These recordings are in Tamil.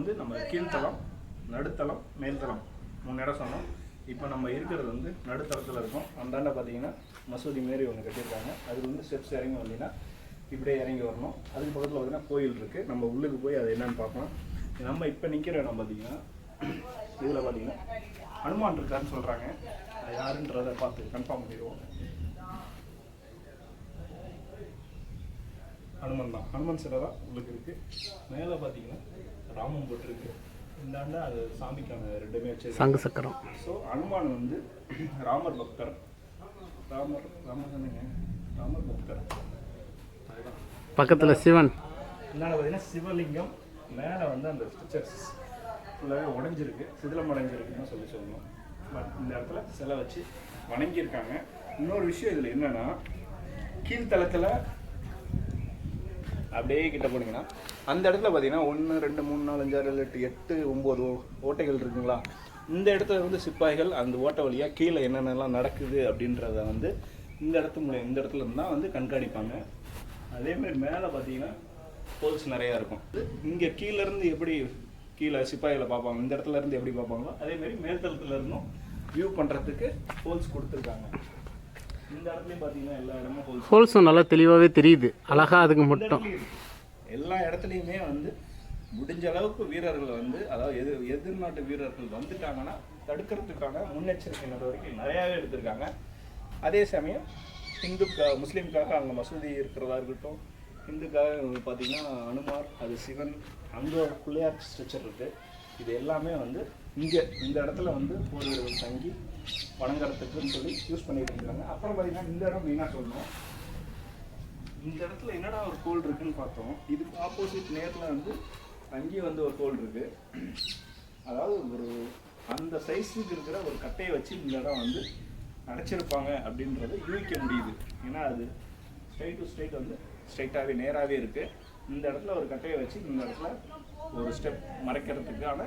வந்து நம்ம கீழ்த்தளம், நடுத்தளம், மேல்தளம் 3 இடம் சொன்னோம். இப்போ நம்ம இருக்கிறது வந்து நடுத்தளத்தில் இருக்கும். அந்தாண்ட பார்த்தீங்கன்னா மசூதி மாரி ஒன்று கட்டியிருக்காங்க. அது வந்து ஸ்டெப்ஸ் இறங்கி வந்தீங்கன்னா இப்படியே இறங்கி வரணும். அதுக்கு பக்கத்தில் பார்த்தீங்கன்னா கோயில் இருக்குது. நம்ம உள்ளுக்கு போய் அது என்னென்னு பார்க்கலாம். நம்ம இப்போ நிற்கிற இடம் பார்த்தீங்கன்னா இதில் பார்த்தீங்கன்னா ஹனுமான் இருக்காருன்னு சொல்கிறாங்க. அது யாருன்றதை பார்த்து கன்ஃபார்ம் பண்ணிடுவோம். ஹனுமன் தான், ஹனுமன் சிலை தான் உள்ளுக்கு இருக்குது. மேலே பார்த்தீங்கன்னா ராமம் போட்டிருக்கு. இந்தாண்டா அது சாமிக்கான ரெண்டுமே வச்சு சங்கு சக்கரம். ஸோ ஹனுமான் வந்து ராமர் பக்தர். ராமர் பக்தர். அதுதான் பக்கத்தில் சிவன். இந்தாண்ட பார்த்தீங்கன்னா சிவலிங்கம். மேலே வந்து அந்த ஸ்ட்ரக்சர்ஸ் ஃபுல்லாகவே உடஞ்சிருக்கு, சிதிலம் அடைஞ்சிருக்குன்னு சொல்லணும். பட் இந்த இடத்துல சிலை வச்சு வணங்கியிருக்காங்க. இன்னொரு விஷயம் இதில் என்னென்னா, கீழ்த்தளத்தில் அப்படியே கிட்ட போனீங்கன்னா அந்த இடத்துல பார்த்தீங்கன்னா 1 2 3 4 5 6 7 8 9 ஓட்டைகள் இருக்குங்களா. இந்த இடத்துல வந்து சிப்பாய்கள் அந்த ஓட்டை வழியாக கீழே என்னென்னலாம் நடக்குது அப்படின்றத வந்து இந்த இடத்துல இருந்து தான் வந்து கண்காணிப்பாங்க. அதேமாதிரி மேலே பார்த்தீங்கன்னா போல்ஸ் நிறையா இருக்கும். இங்கே கீழேருந்து எப்படி கீழே சிப்பாய்களை பார்ப்பாங்க, இந்த இடத்துல இருந்து எப்படி பார்ப்பாங்களோ அதேமாரி மேல்தளத்தில் இருந்தும் வியூ பண்ணுறதுக்கு போல்ஸ் கொடுத்துருக்காங்க. இந்த இடத்துலையும் பார்த்தீங்கன்னா எல்லா இடமும் ஹோல்ஸும் நல்லா தெளிவாகவே தெரியுது. அழகாக அதுக்கு மட்டும் எல்லா இடத்துலையுமே வந்து முடிஞ்ச அளவுக்கு வீரர்கள் வந்து, அதாவது எதிர்நாட்டு வீரர்கள் வந்துட்டாங்கன்னா தடுக்கிறதுக்கான முன்னெச்சரிக்கை நடவடிக்கை நிறையாவே எடுத்திருக்காங்க. அதே சமயம் முஸ்லீம்காக அங்கே மசூதி இருக்கிறதா இருக்கட்டும், இந்துக்காக பார்த்தீங்கன்னா அனுமார், அது சிவன், அங்கே பிள்ளையார் ஸ்ட்ரக்சர் இருக்குது. இது எல்லாமே வந்து இங்கே இந்த இடத்துல வந்து போர்வீரர்கள் தங்கி வணங்குறதுக்குன்னு சொல்லி யூஸ் பண்ணிட்டு இருக்காங்க. அப்புறம் பார்த்தீங்கன்னா இந்த இடம் மெயினாக சொல்லணும். இந்த இடத்துல என்னடா ஒரு கோல் இருக்குன்னு பார்த்தோம். இதுக்கு ஆப்போசிட் நேரில் வந்து அங்கேயும் வந்து ஒரு கோல் இருக்குது. அதாவது ஒரு அந்த சைஸுக்கு இருக்கிற ஒரு கட்டையை வச்சு இந்த இடம் வந்து அடைச்சிருப்பாங்க அப்படின்றத யூகிக்க முடியுது. ஏன்னா அது ஸ்ட்ரைட் டு ஸ்ட்ரைட் வந்து ஸ்ட்ரைட்டாகவே நேராகவே இருக்குது. இந்த இடத்துல ஒரு கட்டையை வச்சு இந்த இடத்துல ஒரு ஸ்டெப் மறைக்கிறதுக்கான,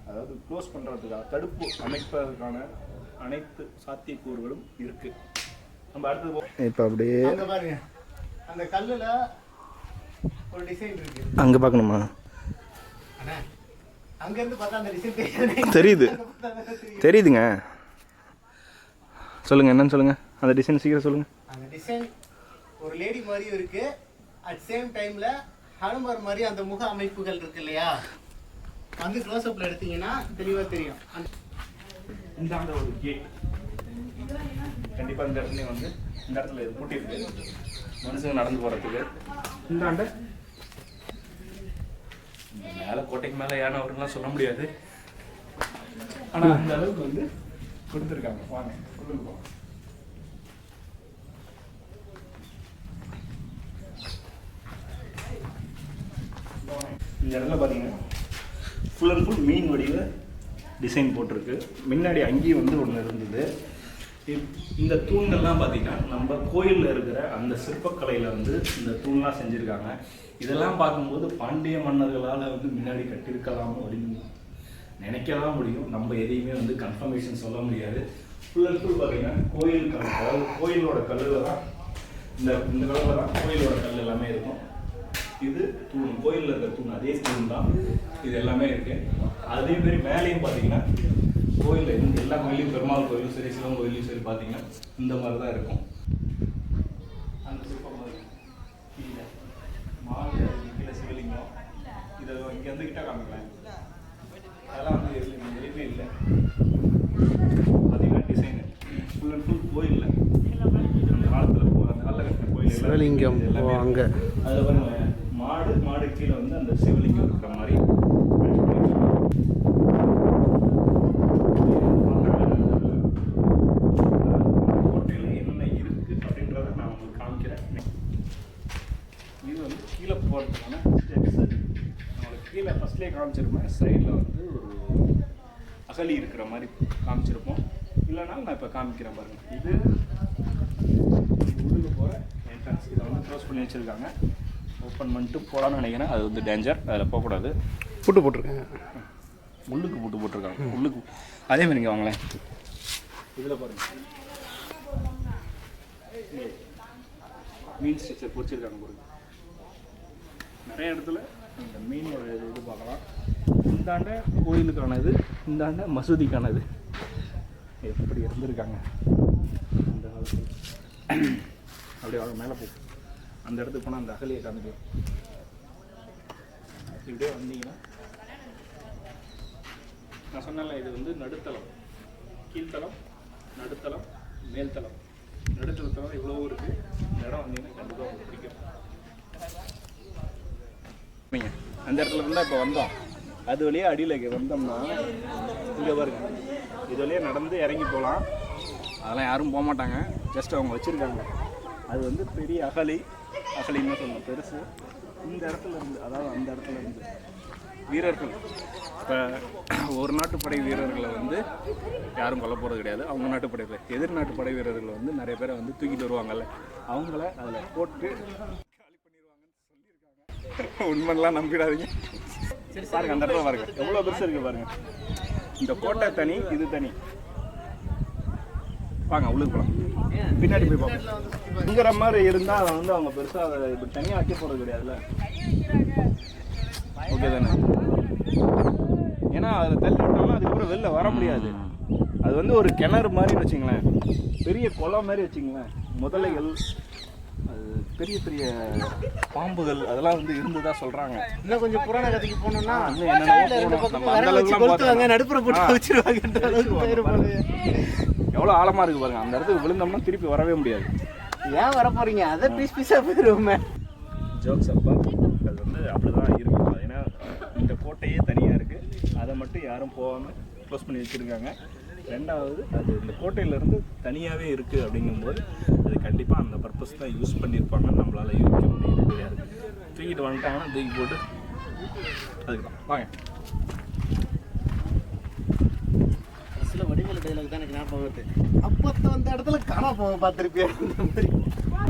அதாவது க்ளோஸ் பண்ணுறதுக்காக, தடுப்பு அமைப்பதற்கான அனைத்து சாத்தியக்கூறுகளும் இருக்குது. நம்ம அடுத்தது இப்போ அப்படியே பாருங்க, அந்த கல்லில் ஒரு டிசைன் இருக்கு. அங்கே பார்க்கணுமா? அங்கேருந்து பார்த்தா அந்த டிசைன் தெரியுதுங்க. சொல்லுங்கள், என்னன்னு சொல்லுங்கள். அந்த டிசைன் சீக்கிரம் சொல்லுங்கள். அந்த டிசைன் ஒரு லேடி மாதிரியும் இருக்குது. அட் சேம் டைமில் ஹனுமர் மாதிரி அந்த முக அமைப்புகள் இருக்கு இல்லையா, வந்து க்ளோஸ்அப்பில் எடுத்தீங்கன்னா தெளிவாக தெரியும். இந்தாண்ட ஒரு கேட் கண்டிப்பாக இந்த இடத்துலையும் வந்து இந்த இடத்துல இது பூட்டியிருக்கு மனுஷங்க நடந்து போகிறதுக்கு. இந்தாண்ட மேலே கோட்டைக்கு மேலே யானை வரும்லாம் சொல்ல முடியாது, ஆனால் அந்த அளவுக்கு வந்து கொடுத்துருக்காங்க. வாங்க கொடுத்துருக்கோம். இந்த இடத்துல பார்த்தீங்கன்னா ஃபுல் அண்ட் ஃபுல் மீன் வடிவில் டிசைன் போட்டிருக்கு. முன்னாடி அங்கேயும் வந்து ஒன்று இருந்தது. இந்த தூண்கள்லாம் பார்த்திங்கன்னா நம்ம கோயிலில் இருக்கிற அந்த சிற்பக்கலையில் வந்து இந்த தூண்லாம் செஞ்சுருக்காங்க. இதெல்லாம் பார்க்கும்போது பாண்டிய மன்னர்களால் வந்து முன்னாடி கட்டியிருக்கலாமோ அப்படின்னு நினைக்கலாம் முடியும். நம்ம எதையுமே வந்து கன்ஃபர்மேஷன் சொல்ல முடியாது. ஃபுல் அண்ட் ஃபுல் பார்த்திங்கன்னா கோயில் கல், அதாவது கோயிலோட கல்லில் தான் இந்த கல்லில் தான் கோயிலோட கல் எல்லாமே இருக்கும். இது தூண், கோயிலில் இருக்கிற தூண் அதே தூண் தான் இது எல்லாமே இருக்குது. அதேமாரி மேலேயும் பார்த்தீங்கன்னா கோயிலில் எல்லா கோயிலையும், பெருமாள் கோயிலும் சரி, சிவன் கோயிலையும் சரி பார்த்தீங்கன்னா இந்த மாதிரி தான் இருக்கும். அந்த சிற்பம் கீழே மாடு, கீழே சிவலிங்கம், இதை இங்கே வந்து கிட்ட காமிக்கலாம். அதெல்லாம் வந்து எதுவுமே இல்லை. பார்த்தீங்கன்னா டிசைனு ஃபுல் அண்ட் ஃபுல் கோயிலில் அந்த காலத்தில் அந்த காலகட்ட கோயில் சிவலிங்கம் அங்கே அதில் வந்து மாடு கீழே வந்து அந்த சிவலிங்கம் இருக்கிற மாதிரி கோட்டையில் என்னென்ன இருக்குது அப்படின்றத நான் உங்களுக்கு காமிக்கிறேன். இது வந்து கீழே போகிறதுக்கான ஸ்டெப்ஸு. நம்மளுக்கு கீழே ஃபஸ்ட்லேயே காமிச்சிருப்பேன். சைடில் வந்து ஒரு அகலி இருக்கிற மாதிரி காமிச்சிருப்போம். இல்லைனாலும் நான் இப்போ காமிக்கிறேன் பாருங்கள். இது உள்ளுக்கு போகிற என்ட்ரன்ஸ். இதை வந்து க்ளோஸ் பண்ணி வச்சுருக்காங்க. ஓப்பன் பண்ணிட்டு போகலான்னு நினைக்கிறேன். அது வந்து டேஞ்சர், அதில் போகக்கூடாது. பூட்டு போட்டிருக்காங்க. உள்ளுக்கு பூட்டு போட்டிருக்காங்க. உள்ளுக்கு அதேமாதிரி இங்கே வாங்களேன். இதில் பாருங்கள், மீன் ஸ்ட்ரக்சர் பொறிச்சிருக்காங்க பாருங்க. நிறைய இடத்துல இந்த மீனோட இது பார்க்கலாம். இந்தாண்ட கோயிலுக்கானது, இந்தாண்ட மசூதிக்கானது. எப்படி இருந்திருக்காங்க அந்த காலத்தில். அப்படியே அவங்க மேலே போ, அந்த இடத்துக்கு போனால் அந்த அகலியை காமிக்கும். இப்படியே வந்தீங்கன்னா நான் சொன்னேன்ல, இது வந்து நடுத்தளம், கீழ்த்தளம், நடுத்தளம், மேல்தளம். நடுத்தளத்தில் இவ்வளோ இருக்குது. இந்த இடம் வந்தீங்கன்னா கண்டிப்பாக உங்களுக்கு பிடிக்கும். அந்த இடத்துல இருந்தால் இப்போ வந்தோம், அது வழியே அடியில் வந்தோம்னா இங்கே பாருங்க, இது வழியே நடந்து இறங்கி போகலாம். அதெல்லாம் யாரும் போக மாட்டாங்க, ஜஸ்ட் அவங்க வச்சுருக்காங்க. அது வந்து பெரிய அகலின்னு சொல்லணும், பெருசு. இந்த இடத்துல இருந்து, அதாவது அந்த இடத்துல இருந்து வீரர்கள், இப்போ ஒரு நாட்டுப்படை வீரர்களை வந்து யாரும் கொல்ல போகிறது கிடையாது. அவங்க நாட்டுப்படை, எதிர் நாட்டுப்படை வீரர்களை வந்து நிறைய பேரை வந்து தூக்கிட்டு வருவாங்கல்ல, அவங்கள அதில் போட்டு காலி பண்ணிடுவாங்கன்னு சொல்லியிருக்காங்க. உண்மைலாம் நம்பிடாதீங்க. சரி பாருங்க, அந்த இடத்துல பாருங்க எவ்வளோ பெருசு இருக்குது பாருங்க. இந்த கோட்டை தனி, இது தனி. வாங்க உள்ளுக்கு போகலாம், பின்னாடி போய் பார்ப்போம். இங்கிற மாதிரி இருந்தால் அதை வந்து அவங்க பெருசாக அதை இப்படி தனியாக ஆக்கி போகிறது கிடையாதுல்ல. ஓகே தானே? ஏன்னா அதில் தள்ளி விட்டோம்னா அதுக்கப்புறம் வெளில வர முடியாது. அது வந்து ஒரு கிணறு மாதிரின்னு வச்சுங்களேன், பெரிய குளம் மாதிரி வச்சுங்களேன். முதலைகள், அது பெரிய பெரிய பாம்புகள் அதெல்லாம் வந்து இருந்துதான் சொல்கிறாங்க. இன்னும் கொஞ்சம் புராண கதைக்கு போனோம்னா நடுப்புற போட்டு வச்சிருவாங்க. எவ்வளோ ஆழமாக இருக்குது பாருங்க. அந்த இடத்துக்கு விழுந்தோம்னா திருப்பி வரவே முடியாது. ஏன் வர போகிறீங்க? அதை பீஸ் பீஸாக போயிடுவோமே. ஜோக்ஸ் அப்பா, அது வந்து அப்படி தான் இருக்கும். ஏன்னா இந்த கோட்டையே தனியாக இருக்குது, அதை மட்டும் யாரும் போகாமல் க்ளோஸ் பண்ணி வச்சுருக்காங்க. ரெண்டாவது, அது இந்த கோட்டையிலேருந்து தனியாகவே இருக்குது அப்படிங்கும்போது அது கண்டிப்பாக அந்த பர்பஸ் தான் யூஸ் பண்ணியிருப்பாங்க. நம்மளால் யூஸ் பண்ண முடியாது. தூக்கிட்டு வந்துட்டாங்கன்னா தூக்கி போட்டு அதுக்கு தான் வாங்க. சில வடிவேலு டைலாக் தான் எனக்கு ஞாபகம் வருது. அப்போ அந்த இடத்துல காணாம போக பார்த்துருப்பேன். அந்த மாதிரி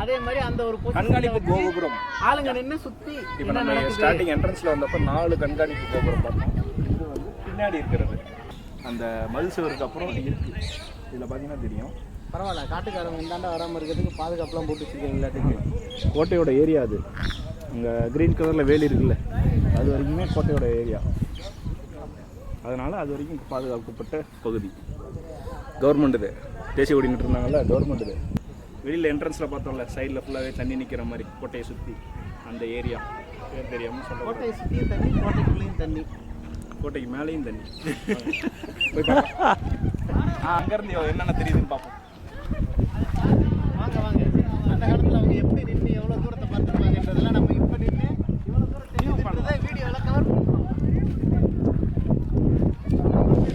அதே மாதிரி அந்த ஒரு கண்காணிப்பு கோபுரம் ஆளுங்க நின்று சுற்றி. இப்போ நம்ம ஸ்டார்டிங் என்ட்ரன்ஸில் வந்தப்போ 4 கண்காணிப்பு கோபுரம் பார்த்தோம். இது வந்து பின்னாடி இருக்கிறது அந்த மதில் சுவருக்கு அப்புறம் இருக்குது. இதில் பார்த்தீங்கன்னா தெரியும். பரவாயில்ல, காட்டுக்காரங்க இந்தாண்டா வராமல் இருக்கிறதுக்கு பாதுகாப்புலாம் போட்டு வச்சுருக்கீங்களா? கோட்டையோட ஏரியா அது. அங்கே க்ரீன் கலரில் வேலி இருக்குல்ல, அது வரைக்குமே கோட்டையோட ஏரியா. அதனால் அது வரைக்கும் பாதுகாக்கப்பட்ட பகுதி. கவர்மெண்ட் இது, தேசிய கொடி நின்றுருந்தாங்கல்ல, கவர்மெண்ட் இது. வெளியில் என்ட்ரன்ஸில் பார்த்தோம்ல, சைடில் ஃபுல்லாகவே தண்ணி நிற்கிற மாதிரி கோட்டையை சுற்றி அந்த ஏரியா பேர் தெரியாமல் சொல்ல. கோட்டையை சுற்றியும் தண்ணி, கோட்டைக்குள்ளேயும் தண்ணி, கோட்டைக்கு மேலேயும் தண்ணி. போய் பார்க்கலாம். அங்கேருந்து என்னென்ன தெரியுதுன்னு பார்ப்போம். வாங்க வாங்க. அந்த காலத்தில் அவங்க எப்படி நின்று எவ்வளோ தூரத்தை பார்த்துருப்பாங்கன்றதெல்லாம் நம்ம இப்போ நின்று இவ்வளோ தூரம் தெரியும் பண்ணுறதா வீடியோவில் கவர் பண்ணுறோம்.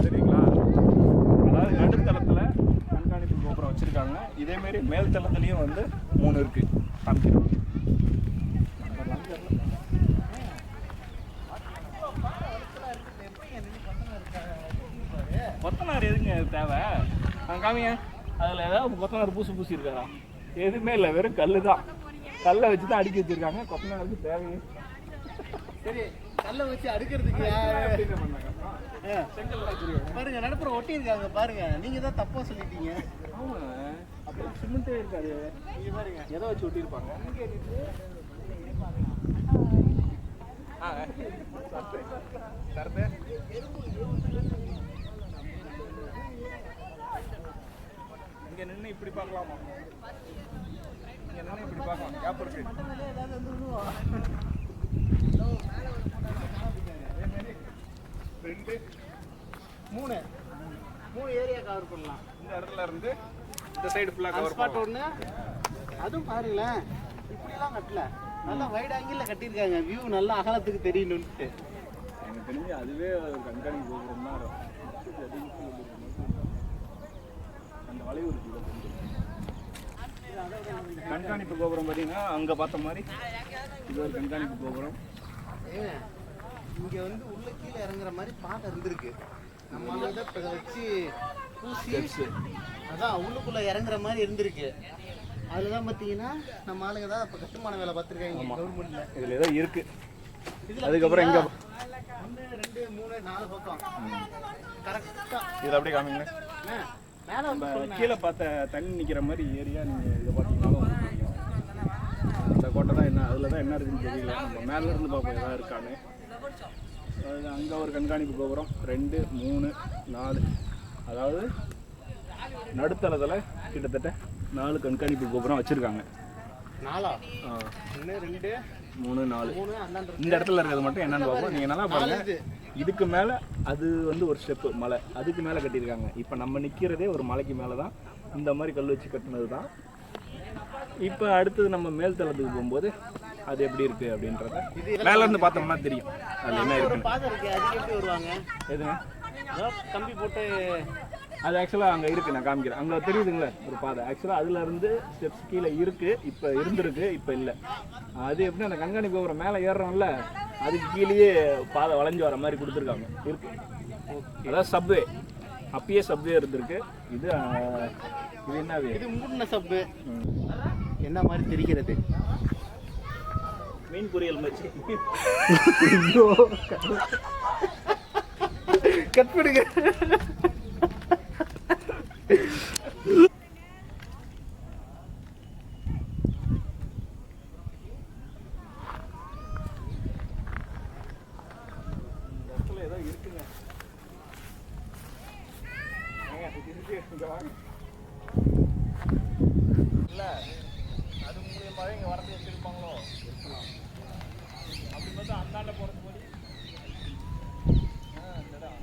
சரிங்களா? அதாவது நடுத்தளத்தில் கண்காணிப்பு கோபுரம் வச்சுருக்காங்க. இதேமாரி மேல் தளத்துலேயும் வந்து 3 இருக்குது. காமிக்கிறோம். கொத்தனார் எதுங்க தேவை? காமிங்க. அதில் ஏதாவது கொத்தனார் பூசி இருக்காரா? எதுவுமே இல்லை, வெறும் கல் தான். கல்லை வச்சு தான் அடுக்கி வச்சுருக்காங்க. கொத்தனாருக்கு தேவையே. சரி, கல்லை வச்சு அடுக்கிறதுக்கு பாருங்க, நடுப்புற ஒட்டி இருக்காங்க பாருங்க. நீங்க தான் தப்பா சொல்லிட்டீங்க. அப்புறம் சிமெண்ட்டே இருக்காது. பாருங்க, எதை வச்சு ஒட்டியிருப்பாங்க? இங்க நின்று இப்படி பார்க்கலாமா? இங்க நின்று இப்படி பார்க்கலாம். கேப் இருக்கு. 2 3 ஏரியா கவர் பண்ணலாம். இந்த இடத்துல இருந்து இந்த சைடு ஃபுல்லாக கவர் ஸ்பாட் ஒன்று. அதுவும் பாருங்களேன், இப்படிலாம் கட்டல, நல்லா வைட் ஆங்கிளில் கட்டியிருக்காங்க. வியூ நல்லா அகலத்துக்கு தெரியணுன்ட்டு. எனக்கு தெரிஞ்சு அதுவே ஒரு கண்காணிப்பு கோபுரம் தான். அந்த வளைவு இருக்கு. கண்காணிப்பு கோபுரம் பார்த்தீங்கன்னா அங்கே பார்த்த மாதிரி இது ஒரு கண்காணிப்பு கோபுரம். இங்கே வந்து உள்ள கீழே இறங்குற மாதிரி பாதை இருந்திருக்கு. நம்ம இதை வச்சு பூசி அதான் உள்ளுக்குள்ளே இறங்குற மாதிரி இருந்திருக்கு. அதில் தான் பார்த்தீங்கன்னா நம்ம ஆளுங்க தான் இப்போ கட்டுமான வேலை பார்த்துருக்காங்க கவர்மெண்ட்டில். இதில் ஏதோ இருக்குது. அதுக்கப்புறம் இங்கே 1 2 3 4 பக்கம் கரெக்டாக இதில் அப்படியே காமிங்க. மேலே நம்ம கீழே பார்த்த தண்ணி நிற்கிற மாதிரி ஏரியா நீங்கள் இதை பார்த்தீங்கன்னாலும் உங்களுக்கு தெரியும். அந்த கோட்டை தான் என்ன, அதில் தான் என்ன இருக்குதுன்னு தெரியல. நம்ம மேலே இருந்து பார்ப்போம் எதாவது இருக்கான்னு. அங்கே ஒரு கண்காணிப்பு கோபுரம் 2 3 4, அதாவது நடுத்தளத்தில் கிட்டத்தட்ட 4 கண்காணிப்பு கோபுரம் வச்சுருக்காங்க. 4 1 2 3 4 3 அந்தாண்ட இந்த இடத்துல இருக்கிறது மட்டும் என்னன்னு பார்ப்போம். நீங்கள் நல்லா பாருங்க, இதுக்கு மேலே அது வந்து ஒரு ஸ்டெப்பு மலை, அதுக்கு மேலே கட்டியிருக்காங்க. இப்போ நம்ம நிற்கிறதே ஒரு மலைக்கு மேலே தான், இந்த மாதிரி கல் வச்சு கட்டினது தான். இப்போ அடுத்தது நம்ம மேல் தளத்துக்கு போகும்போது அது எப்படி இருக்குது அப்படின்றத மேலேருந்து பார்த்தோம்னா தெரியும் அது என்ன ஒரு இருக்குன்னு. பாதை இருக்கு, அதுக்கு எப்படி வருவாங்க? எதுங்க? ஏதோ கம்பி போட்டு அது ஆக்சுவலாக அங்கே இருக்குது, நான் காமிக்கிறேன். அங்கே தெரியுதுங்களே ஒரு பாதை, ஆக்சுவலாக அதுலேருந்து ஸ்டெப்ஸ் கீழே இருக்குது, இப்போ இருந்திருக்கு, இப்போ இல்லை. அது எப்படி அந்த கண்காணிப்பு கோபுரம் மேலே ஏறுறோம்ல, அதுக்கு கீழேயே பாதை வளைஞ்சு வர மாதிரி கொடுத்துருக்காங்க, இருக்கு. அதாவது சப்வே, அப்பயே சப்வே இருந்திருக்கு. இது இது என்னவே? இது மூடின சப்பு. என்ன மாதிரி தெரிகிறது? மீன் பொரியல் மச்சி. கட் பண்ணுங்க. ஏதோ இருக்குங்க. இல்ல அது மூலியமாவே இங்க வரது வச்சிருப்பாங்களோ அப்படி பார்த்தா அந்தாண்ட போறது